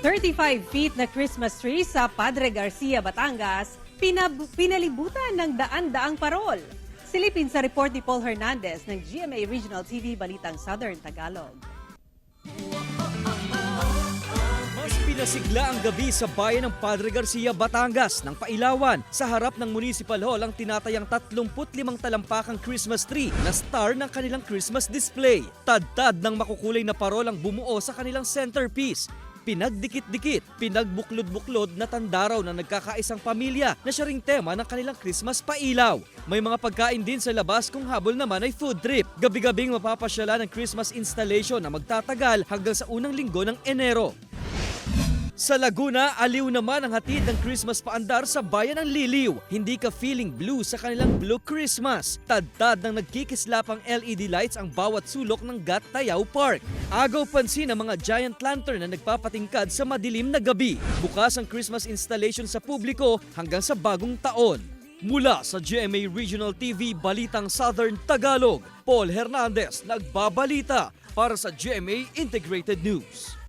35 feet na Christmas tree sa Padre Garcia, Batangas, pinalibutan ng daan-daang parol. Silipin sa report ni Paul Hernandez ng GMA Regional TV Balitang Southern Tagalog. Mas pinasigla ang gabi sa bayan ng Padre Garcia, Batangas nang pailawan sa harap ng Municipal Hall ang tinatayang 35 talampakang Christmas tree na star ng kanilang Christmas display. Tad-tad ng makukulay na parol ang bumuo sa kanilang centerpiece. Pinagdikit-dikit, pinagbuklod-buklod na tanda raw na nagkakaisang pamilya na siya ring tema ng kanilang Christmas pailaw. May mga pagkain din sa labas kung habol naman ay food trip. Gabi-gabing mapapasyalan ng Christmas installation na magtatagal hanggang sa unang linggo ng Enero. Sa Laguna, aliw naman ang hatid ng Christmas paandar sa bayan ng Liliw. Hindi ka feeling blue sa kanilang Blue Christmas. Tad-tad ng nagkikislapang LED lights ang bawat sulok ng Gat Tayau Park. Agaw pansin ang mga giant lantern na nagpapatingkad sa madilim na gabi. Bukas ang Christmas installation sa publiko hanggang sa bagong taon. Mula sa GMA Regional TV Balitang Southern Tagalog, Paul Hernandez nagbabalita para sa GMA Integrated News.